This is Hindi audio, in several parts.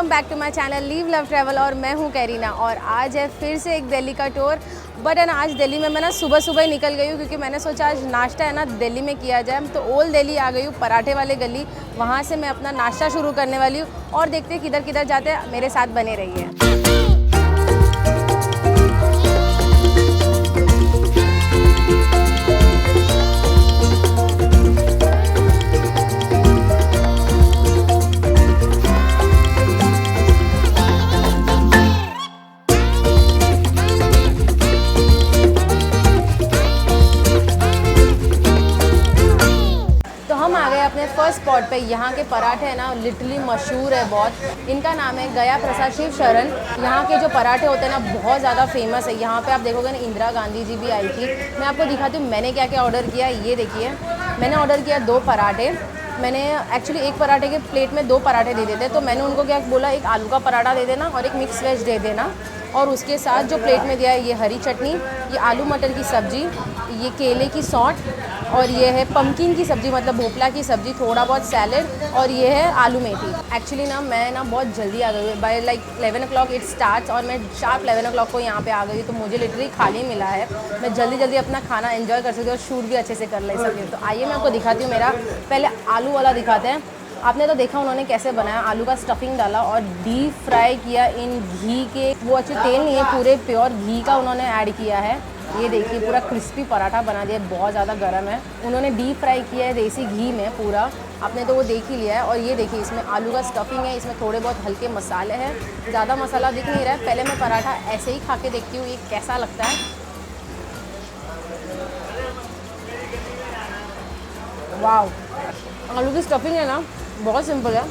Welcome back to my channel live love travel और मैं हूं कैरीना और आज है फिर से एक दिल्ली का टूर। बट है ना, आज दिल्ली में मैं ना सुबह सुबह ही निकल गई हूँ क्योंकि मैंने सोचा आज नाश्ता है ना दिल्ली में किया जाए। तो ओल्ड दिल्ली आ गई हूँ, पराठे वाले गली, वहाँ से मैं अपना नाश्ता शुरू करने वाली हूँ और देखते हैं किधर किधर जाते हैं। मेरे साथ बने रहिए। अपने फर्स्ट स्पॉट पे यहाँ के पराठे हैं ना लिटरली मशहूर है बहुत। इनका नाम है गया प्रसाद शिव शरण। यहाँ के जो पराठे होते हैं ना बहुत ज़्यादा फेमस है। यहाँ पे आप देखोगे ना इंदिरा गांधी जी भी आई थी। मैं आपको दिखाती हूँ मैंने क्या क्या ऑर्डर किया। ये देखिए, मैंने ऑर्डर किया 2 पराठे। मैंने एक्चुअली एक पराठे के प्लेट में 2 पराठे दे देते, तो मैंने उनको क्या बोला, एक आलू का पराठा दे देना और एक मिक्स वेज दे देना। और उसके साथ जो प्लेट में दिया है ये हरी चटनी, ये आलू मटर की सब्ज़ी, ये केले की सौंठ और ये है पम्पकिन की सब्ज़ी मतलब भोपला की सब्ज़ी, थोड़ा बहुत सैलेड और ये है आलू मेथी। एक्चुअली ना मैं ना बहुत जल्दी आ गई, bye like 11 o'clock it starts और मैं शार्प 11 o'clock को यहाँ पे आ गई, तो मुझे लिटरली खाली मिला है। मैं जल्दी जल्दी अपना खाना एंजॉय कर सकती हूँ और शूट भी अच्छे से कर ले सकती हूँ। तो आइए मैं आपको दिखाती हूँ। मेरा पहले आलू वाला दिखाते हैं। आपने तो देखा उन्होंने कैसे बनाया, आलू का स्टफिंग डाला और डीप फ्राई किया इन घी के, वो अच्छे तेल नहीं है, पूरे प्योर घी का उन्होंने ऐड किया है। ये देखिए पूरा क्रिस्पी पराठा बना दिया, बहुत ज़्यादा गर्म है। उन्होंने डीप फ्राई किया है देसी घी में पूरा, आपने तो वो देख ही लिया है। और ये देखिए इसमें आलू का स्टफिंग है, इसमें थोड़े बहुत हल्के मसाले हैं, ज़्यादा मसाला दिख नहीं रहा है। पहले मैं पराठा ऐसे ही खा के देखती हूँ ये कैसा लगता है। वाह, आलू की स्टफिंग है ना बहुत सिंपल है,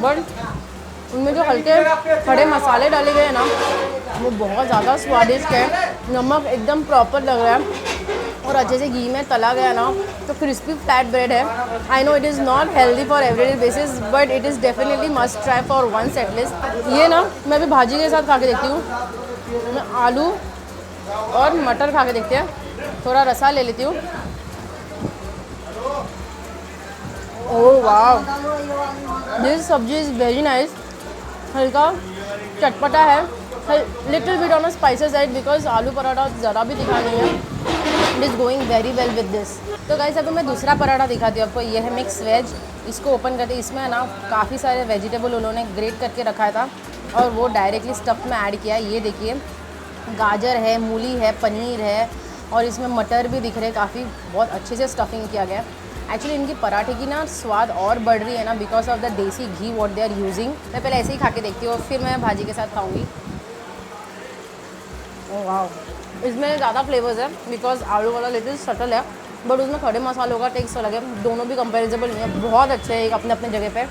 बट उनमें जो हल्के खड़े मसाले डाले गए हैं ना वो बहुत ज़्यादा स्वादिष्ट है। नमक एकदम प्रॉपर लग रहा है और अच्छे से घी में तला गया ना, तो क्रिस्पी फ्लैट ब्रेड है। I know it is not healthy for everyday basis but it is definitely must try for once at least. ये ना मैं भी भाजी के साथ खा के देखती हूँ। मैं आलू और मटर खा के देखते हैं, थोड़ा रसा ले लेती हूँ। ओह वाह, दिस सब्जी इज़ वेरी नाइस। हल्का चटपटा है, little bit on spices side because आलू पराठा ज़रा भी दिखा नहीं है। It is going very well with this. तो गाइस अभी मैं दूसरा पराठा दिखाती हूँ आपको। ये है मिक्स वेज। इसको ओपन करते, इसमें ना काफ़ी सारे वेजिटेबल उन्होंने ग्रेट करके रखा था और वो डायरेक्टली स्टफ में ऐड किया है। ये देखिए गाजर है, मूली है, पनीर है और इसमें मटर भी दिख रहे हैं काफ़ी, बहुत अच्छे से स्टफिंग किया गया है। एक्चुअली इनकी पराठे की ना स्वाद और बढ़ रही है ना बिकॉज ऑफ द देसी घी व्हाट दे आर यूजिंग। मैं पहले ऐसे ही खा के देखती हूँ और फिर मैं भाजी के साथ खाऊंगी। ओह वाह, इसमें ज़्यादा फ्लेवर्स है बिकॉज आलू वाला लिटिल सटल है बट उसमें खड़े मसालों का टेस्ट अलग है। दोनों भी कंपेरेबल नहीं है, बहुत अच्छे हैं अपने अपने जगह पे।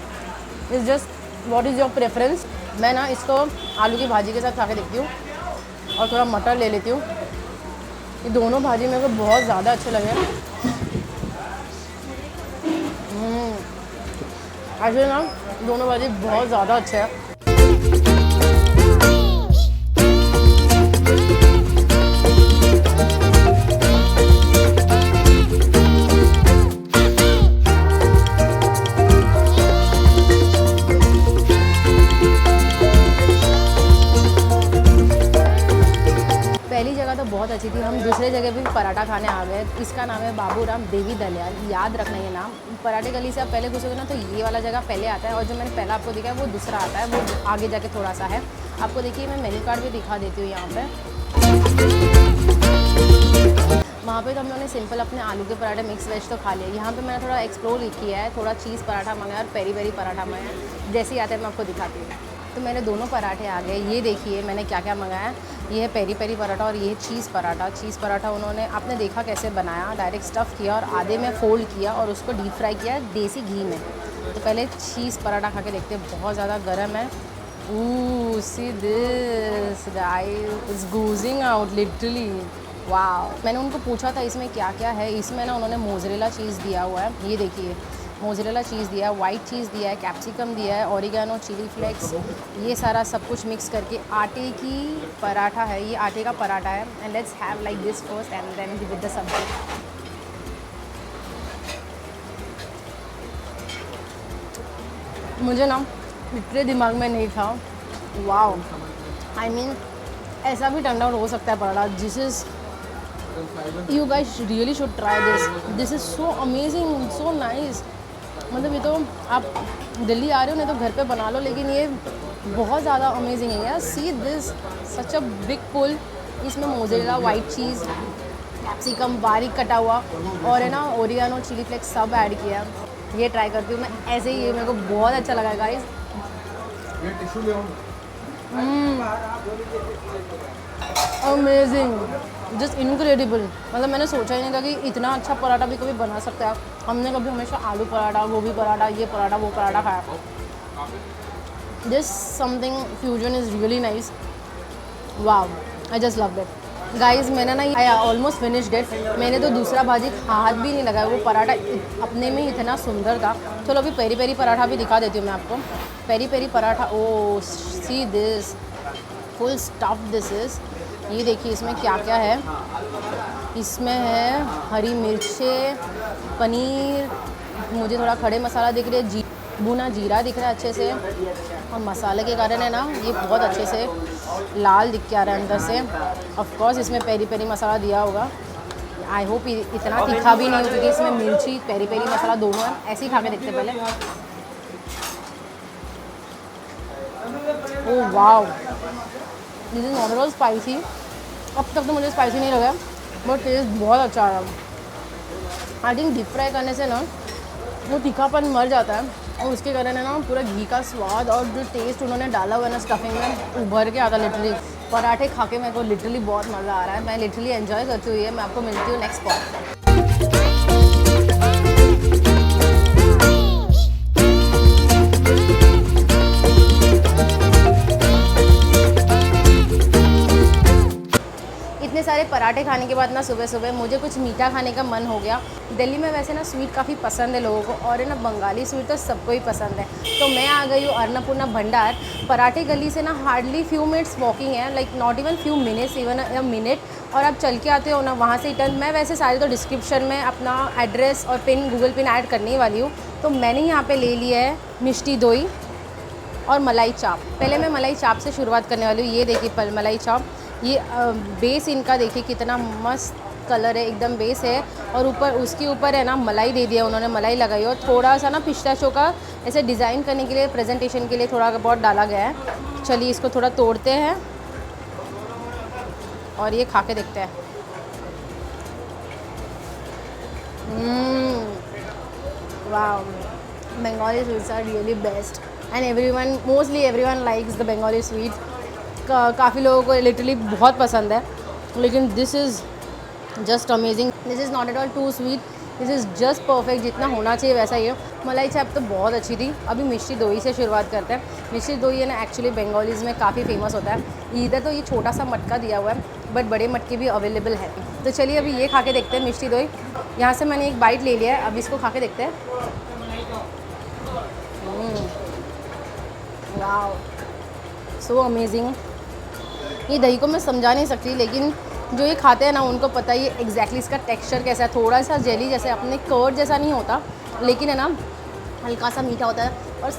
It's just what is your preference. मैं ना इसको आलू की भाजी के साथ खा के देखती हूँ और थोड़ा मटर ले लेती हूँ। ये दोनों भाजी मेरे को बहुत ज़्यादा अच्छे लगे। ऐसे ना दोनों भाजी बहुत ज़्यादा अच्छे हैं। पहली जगह तो बहुत अच्छी थी, हम दूसरे जगह भी पराठा खाने आ गए। इसका नाम है बाबूराम देवी दलियाल, याद रखना ये नाम। पराठे गली से आप पहले घुसोगे ना तो ये वाला जगह पहले आता है और जो मैंने पहला आपको दिखाया वो दूसरा आता है, वो आगे जाके थोड़ा सा है। आपको देखिए मैं मेन्यू कार्ड भी दिखा देती हूँ यहाँ पे। वहाँ पे तो हम लोगों ने सिंपल अपने आलू के पराठे मिक्स वेज तो खा लिए। यहाँ पे मैंने थोड़ा एक्सप्लोर किया है, थोड़ा चीज़ पराठा मंगाया और पेरी पेरी पराठा मंगाया। जैसे ही आता है मैं आपको दिखाती हूँ। तो मैंने दोनों पराठे आ गए। ये देखिए मैंने क्या क्या मंगाया। ये है पेरी पेरी पराठा और ये है चीज़ पराठा। चीज़ पराठा उन्होंने आपने देखा कैसे बनाया, डायरेक्ट स्टफ़ किया और आधे में फोल्ड किया और उसको डीप फ्राई किया देसी घी में। तो पहले चीज़ पराठा खा के देखते हैं, बहुत ज़्यादा गर्म है। Ooh, see this guys, it's oozing out literally. वाह, मैंने उनको पूछा था इसमें क्या क्या है। इसमें ना उन्होंने मोज़रेला चीज़ दिया हुआ है। ये देखिए मोज़रेला चीज़ दिया है, वाइट चीज़ दिया है, कैप्सिकम दिया है, ऑरिगेनो, चिली फ्लेक्स, ये सारा सब कुछ मिक्स करके आटे की पराठा है। ये आटे का पराठा है। And let's have like this first and then with the sabzi. मुझे ना इतने दिमाग में नहीं था। वाओ, आई मीन ऐसा भी टर्न आउट हो सकता है paratha. This is, you guys really should try this. This is so amazing, so nice. मतलब ये तो आप दिल्ली आ रहे हो नहीं तो घर पे बना लो, लेकिन ये बहुत ज़्यादा अमेजिंग है यार। See this, such a big pull. इसमें मोज़रेला, वाइट चीज़, कैप्सिकम बारीक कटा हुआ और है ना ओरिगानो, चिली फ्लेक्स सब ऐड किया है। ये ट्राई करती हूँ मैं ऐसे ही, ये मेरे को बहुत अच्छा लगा गाइस। Amazing, just incredible. मतलब मैंने सोचा ही नहीं था कि इतना अच्छा पराठा भी कभी बना सकता है। हमने कभी हमेशा आलू पराठा, गोभी पराठा, ये पराठा वो पराठा खाया। This something fusion is really nice. Wow, I just love it guys. मैंने ना आई ऑलमोस्ट फिनिश्ड इट। मैंने तो दूसरा भाजी हाथ भी नहीं लगाया। वो पराठा अपने में ही इतना सुंदर था। चलो अभी पेरी पेरी पराठा भी दिखा देती हूँ मैं आपको। Peri peri paratha, oh see this, full stuff this is. ये देखिए इसमें क्या क्या है। इसमें है हरी मिर्चें, पनीर, मुझे थोड़ा खड़े मसाला दिख रहे हैं, भुना जीरा दिख रहा है अच्छे से, और मसाले के कारण है ना ये बहुत अच्छे से लाल दिख के आ रहा है अंदर से। ऑफ कोर्स इसमें पेरी पेरी मसाला दिया होगा। आई होप इतना तीखा भी नहीं हो, क्योंकि इसमें मिर्ची पेरी पेरी मसाला दोनों है। ऐसे ही खा के देखते पहले। Oh wow, this is not at all spicy. अब तक तो मुझे स्पाइसी नहीं लगा, बट टेस्ट बहुत अच्छा आया। आई थिंक डीप फ्राई करने से ना वो तीखापन मर जाता है, और उसके कारण है ना पूरा घी का स्वाद और जो टेस्ट उन्होंने डाला हुआ है ना स्टफिंग में, उभर के आता लिटरली। पराठे खा के मेरे को लिटरली बहुत मज़ा आ रहा है। मैं लिटरली एंजॉय करती हुई है। मैं आपको मिलती हूँ नेक्स्ट स्पॉट। इतने सारे पराठे खाने के बाद ना सुबह सुबह मुझे कुछ मीठा खाने का मन हो गया। दिल्ली में वैसे ना स्वीट काफ़ी पसंद है लोगों को, और है ना बंगाली स्वीट तो सबको ही पसंद है। तो मैं आ गई हूँ अन्नपूर्णा भंडार। पराठे गली से ना हार्डली फ्यू मिनट्स वॉकिंग है, like not even few minutes, even a minute, और आप चल के आते हो ना वहाँ से रिटर्न। मैं वैसे सारे तो डिस्क्रिप्शन में अपना एड्रेस और पिन, गूगल पिन ऐड करने वाली हूँ। तो मैंने यहाँ पर ले लिया है मिष्टी दोई और मलाई चाप। पहले मैं मलाई चाप से शुरुआत करने वाली हूँ। ये देखिए मलाई चाप, ये बेस इनका देखिए कितना मस्त कलर है, एकदम बेस है, और ऊपर उसके ऊपर है ना मलाई दे दिया उन्होंने, मलाई लगाई, और थोड़ा सा ना पिस्ताचो का ऐसे डिज़ाइन करने के लिए, प्रेजेंटेशन के लिए थोड़ा बहुत डाला गया है। चलिए इसको थोड़ा तोड़ते हैं और ये खा के देखते हैं। वाह, Bengali sweets are really best and everyone, mostly everyone likes the Bengali sweets. काफ़ी लोगों को लिटरली बहुत पसंद है, लेकिन this is just amazing. This is not at all too sweet, this is just perfect, जितना होना चाहिए वैसा ही है। मलाई चाप तो बहुत अच्छी थी। अभी मिष्टी दोई से शुरुआत करते हैं। मिष्टी दोई है ना एक्चुअली बंगालीज़ में काफ़ी फेमस होता है। इधर तो ये छोटा सा मटका दिया हुआ है, बट बड़े मटके भी अवेलेबल है। तो चलिए अभी ये खा के देखते हैं मिष्टी दोई। यहाँ से मैंने एक बाइट ले लिया है, अब इसको खा के देखते हैं। Wow, so amazing. ये दही को मैं समझा नहीं सकती, लेकिन जो ये खाते हैं ना उनको पता ही है एग्जैक्टली इसका टेक्सचर कैसा है। थोड़ा सा जेली जैसे, अपने कर्ड जैसा नहीं होता, लेकिन है ना हल्का सा मीठा होता है, और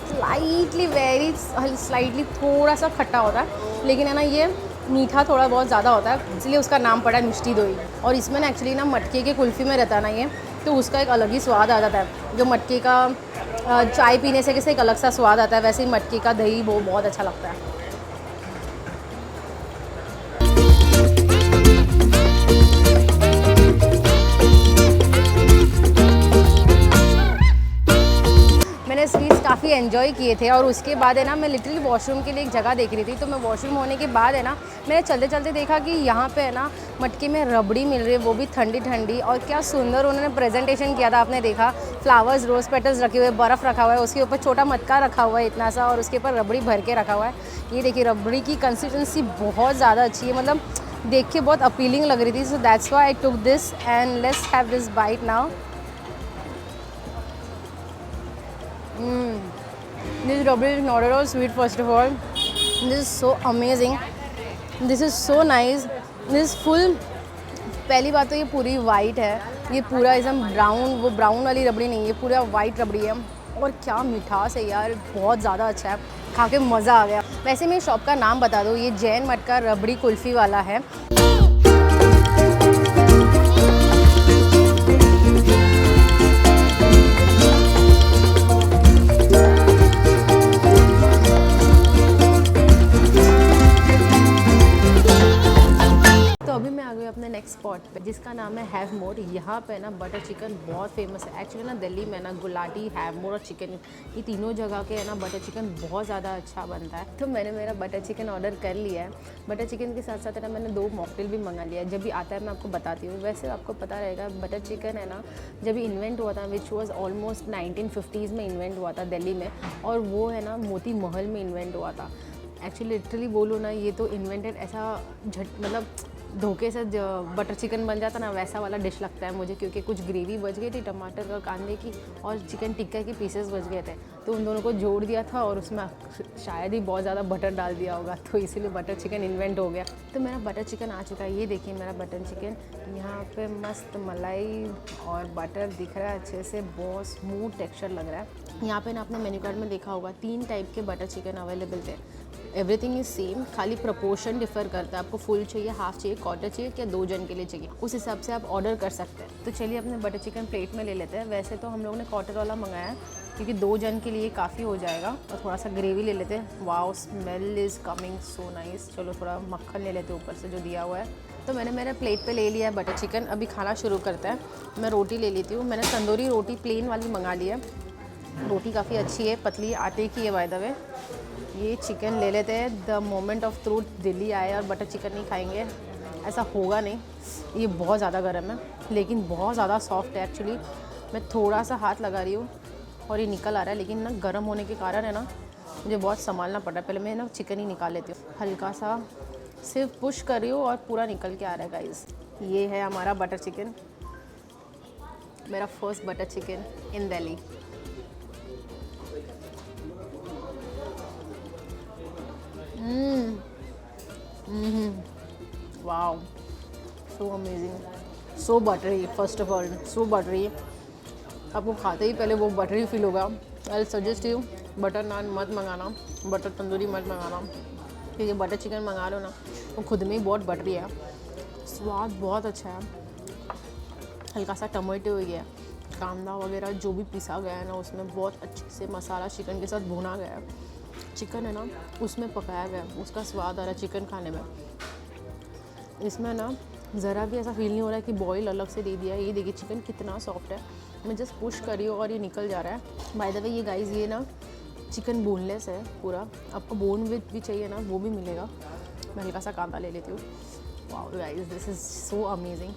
स्लाइटली थोड़ा सा खट्टा होता है, लेकिन है ना ये मीठा थोड़ा बहुत ज़्यादा होता है, इसलिए उसका नाम पड़ा है मिष्टी दोई। और इसमें ना एक्चुअली ना मटके के कुल्फ़ी में रहता है ना ये, तो उसका एक अलग ही स्वाद आ जाता है। जो मटके का चाय पीने से कैसे एक अलग सा स्वाद आता है, वैसे ही मटके का दही वो बहुत अच्छा लगता है। मैंने स्वीट्स काफ़ी एंजॉय किए थे, और उसके बाद है ना मैं लिटरली वॉशरूम के लिए एक जगह देख रही थी। तो मैं वॉशरूम होने के बाद है ना मैंने चलते चलते देखा कि यहाँ पे है ना मटके में रबड़ी मिल रही है, वो भी ठंडी ठंडी, और क्या सुंदर उन्होंने प्रेजेंटेशन किया था। आपने देखा फ्लावर्स, रोज़ पेटल्स रखे हुए, बर्फ़ रखा हुआ है, उसके ऊपर छोटा मटका रखा हुआ है इतना सा, और उसके ऊपर रबड़ी भर के रखा हुआ है। ये देखिए रबड़ी की कंसिस्टेंसी बहुत ज़्यादा अच्छी है, मतलब देख के बहुत अपीलिंग लग रही थी। So that's why I took this and let's have this bite now. This rubber is not at all sweet, first of all. This is so amazing. This is so nice. This is full. पहली बात तो ये पूरी वाइट है, ये पूरा एकदम ब्राउन, वो ब्राउन वाली रबड़ी नहीं है, पूरा वाइट रबड़ी है, और क्या मिठास है यार, बहुत ज़्यादा अच्छा है। खा के मज़ा आ गया। वैसे मैं शॉप का नाम बता दूँ, ये जैन मठ का रबड़ी कुल्फ़ी वाला है। अभी मैं आ गई अपने नेक्स्ट स्पॉट पे, जिसका नाम है हैव मोर। यहाँ पे ना बटर चिकन बहुत फेमस है। एक्चुअली ना दिल्ली में ना गुलाटी, हैव मोर और चिकन, ये तीनों जगह के है ना बटर चिकन बहुत ज़्यादा अच्छा बनता है। तो मैंने मेरा बटर चिकन ऑर्डर कर लिया है। बटर चिकन के साथ साथ ना मैंने 2 मॉकटेल भी मंगा लिया है। जब भी आता है मैं आपको बताती हूँ। वैसे आपको पता रहेगा बटर चिकन है ना, जब इन्वेंट हुआ था, विच वॉज ऑलमोस्ट 1950s में इन्वेंट हुआ था दिल्ली में, और वो है ना मोती महल में इन्वेंट हुआ था। एक्चुअली लिटरली बोलूँ ना, ये तो इन्वेंटेड ऐसा मतलब धोखे से बटर चिकन बन जाता ना, वैसा वाला डिश लगता है मुझे, क्योंकि कुछ ग्रेवी बच गई थी टमाटर और कांदे की, और चिकन टिक्का के पीसेस बच गए थे, तो उन दोनों को जोड़ दिया था और उसमें शायद ही बहुत ज़्यादा बटर डाल दिया होगा, तो इसीलिए बटर चिकन इन्वेंट हो गया। तो मेरा बटर चिकन आ चुका है। ये देखिए मेरा बटर चिकन, यहाँ पे मस्त मलाई और बटर दिख रहा है अच्छे से, बहुत स्मूथ टेक्स्चर लग रहा है। यहाँ पे ना आपने मेन्यू कार्ड में देखा होगा 3 टाइप के बटर चिकन अवेलेबल थे। एवरीथिंग इज़ सेम, खाली प्रपोर्शन डिफर करता है। आपको फुल चाहिए, हाफ चाहिए, क्वार्टर चाहिए, क्या 2 जन के लिए चाहिए, उस हिसाब से आप ऑर्डर कर सकते हैं। तो चलिए अपने बटर चिकन प्लेट में ले लेते हैं। वैसे तो हम लोगों ने क्वार्टर वाला मंगाया है, क्योंकि 2 जन के लिए काफ़ी हो जाएगा। और थोड़ा सा ग्रेवी ले लेते हैं। Wow, smell is coming so nice. चलो थोड़ा मक्खन ले लेते हैं ऊपर से जो दिया हुआ है। तो मैंने मेरे प्लेट पे ले लिया है बटर चिकन। अभी खाना शुरू करते हैं। मैं रोटी ले लेती हूँ। मैंने तंदूरी रोटी प्लेन वाली मंगा ली है। रोटी काफ़ी अच्छी है, पतली आटे की है बाय द वे। ये चिकन ले लेते हैं। The moment of truth, Delhi आए और बटर चिकन नहीं खाएंगे ऐसा होगा नहीं। ये बहुत ज़्यादा गर्म है, लेकिन बहुत ज़्यादा सॉफ्ट है। एक्चुअली मैं थोड़ा सा हाथ लगा रही हूँ और ये निकल आ रहा है, लेकिन ना गर्म होने के कारण है ना, मुझे बहुत संभालना पड़ रहा है। पहले मैं ना चिकन ही निकाल लेती हूँ। हल्का सा सिर्फ पुश कर रही हूँ और पूरा निकल के आ रहा है गाइस। ये है हमारा बटर चिकन, मेरा first butter chicken in Delhi. Wow, so amazing, so buttery. First of all so buttery. आपको खाते ही पहले वो बटरी फील होगा। I suggest you butter naan मत मंगाना, बटर तंदूरी मत मंगाना, क्योंकि बटर चिकन मंगा लो ना वो खुद में ही बहुत बटरी है। स्वाद बहुत अच्छा है। हल्का सा टमाटो हो गया, कांदा वगैरह जो भी पिसा गया है ना, उसमें बहुत अच्छे से मसाला चिकन के साथ भुना गया है। चिकन है ना उसमें पकाया गया, उसका स्वाद आ रहा है चिकन खाने में। इसमें ना ज़रा भी ऐसा फील नहीं हो रहा है कि बॉईल अलग से दे दिया है। ये देखिए चिकन कितना सॉफ्ट है। मैं जस्ट पुश कर रही हूँ और ये निकल जा रहा है। बाय द वे ये गाइस, ये ना चिकन बोनलेस है पूरा। आपको बोन विथ भी चाहिए ना, वो भी मिलेगा। मैं हल्का सा कांदा ले लेती हूँ। Wow guys, this is so amazing.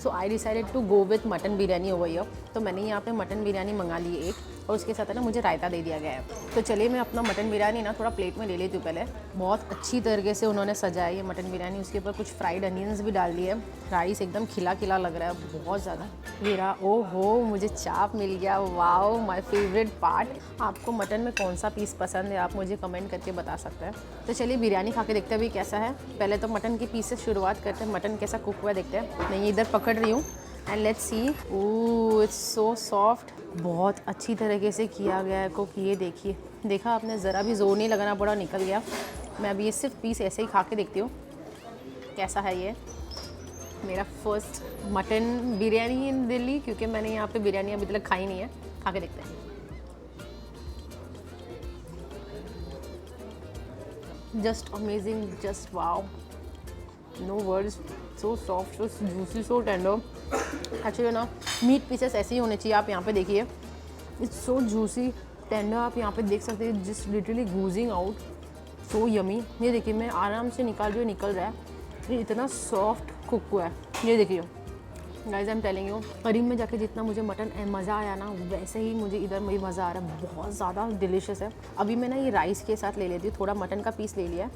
So I decided to go with mutton biryani over here. तो मैंने यहाँ पे मटन बिरयानी मंगा ली है एक, और उसके साथ है ना मुझे रायता दे दिया गया है। तो चलिए मैं अपना मटन बिरयानी ना थोड़ा प्लेट में ले लेती हूँ पहले। बहुत अच्छी तरीके से उन्होंने सजाया है ये मटन बिरयानी। उसके ऊपर कुछ फ्राइड अनियंस भी डाल दिए। राइस एकदम खिला खिला लग रहा है बहुत ज़्यादा। मेरा ओहो, मुझे चाप मिल गया। Wow, my favourite part. आपको मटन में कौन सा पीस पसंद है, आप मुझे कमेंट करके बता सकते हैं। तो चलिए बिरयानी खा के देखते हैं अभी कैसा है। पहले तो मटन के पीस से शुरुआत करते हैं। मटन कैसा कुक हुआ देखते हैं। मैं ये इधर पकड़ रही हूँ and let's see. Oh, it's so soft. बहुत अच्छी तरीके से किया गया है कुक। ये देखिए, देखा आपने, ज़रा भी जोर नहीं लगाना पड़ा, निकल गया। मैं अभी ये सिर्फ पीस ऐसे ही खा के देखती हूँ कैसा है ये। मेरा फर्स्ट मटन बिरयानी इन दिल्ली, क्योंकि मैंने यहाँ पे बिरयानी अभी तक खाई नहीं है। खा के देखते हैं। Just amazing, just wow, no words. So soft, so juicy, so tender. Actually ना मीट पीसेस ऐसे ही होने चाहिए। आप यहाँ पे देखिए, इट्स सो जूसी टेंडर। आप यहाँ पे देख सकते हैं, just literally oozing out, so yummy. ये देखिए मैं आराम से निकाल रही हूँ, निकल रहा है। ये इतना सॉफ्ट कुक हुआ है। ये देखिए guys, I am telling you, करीब में जाके जितना मुझे मटन मज़ा आया ना, वैसे ही मुझे इधर मुझे मज़ा आ रहा है। बहुत ज़्यादा डिलीशियस है। अभी मैं ना ये राइस के साथ ले लेती हूँ। थोड़ा मटन का पीस ले लिया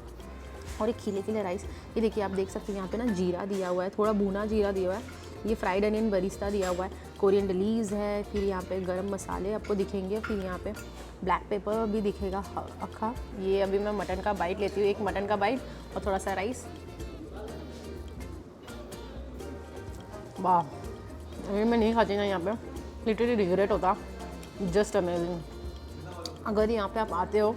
और एक खिले खिले राइस। ये देखिए आप देख सकते हैं, यहाँ पे ना जीरा दिया हुआ है, थोड़ा भुना जीरा दिया हुआ है। ये फ्राइड अनियन बरिस्ता दिया हुआ है, कोरिएंडर लीव्स है, फिर यहाँ पे गरम मसाले आपको दिखेंगे, फिर यहाँ पे ब्लैक पेपर भी दिखेगा अक्खा। ये अभी मैं मटन का बाइट लेती हूँ, एक मटन का बाइट और थोड़ा सा राइस। वाह, अगर मैं नहीं खाती ना यहाँ पे लिटरली रिग्रेट होता। Just amazing. अगर यहाँ पे आप आते हो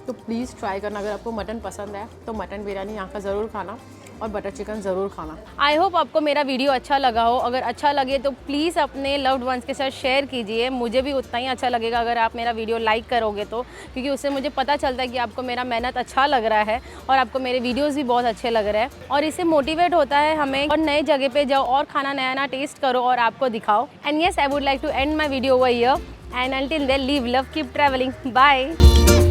तो प्लीज़ ट्राई करना। अगर आपको मटन पसंद है तो मटन बिरयानी यहाँ का ज़रूर खाना और बटर चिकन ज़रूर खाना। आई होप आपको मेरा वीडियो अच्छा लगा हो। अगर अच्छा लगे तो प्लीज़ अपने लव्ड वंस के साथ शेयर कीजिए। मुझे भी उतना ही अच्छा लगेगा अगर आप मेरा वीडियो लाइक करोगे तो, क्योंकि उससे मुझे पता चलता है कि आपको मेरा मेहनत अच्छा लग रहा है और आपको मेरे वीडियोज़ भी बहुत अच्छे लग रहे हैं। और इससे मोटिवेट होता है हमें और नए जगह पर जाओ और खाना नया नया टेस्ट करो और आपको दिखाओ। And yes, I would like to end my video over here and until then live love keep travelling, bye.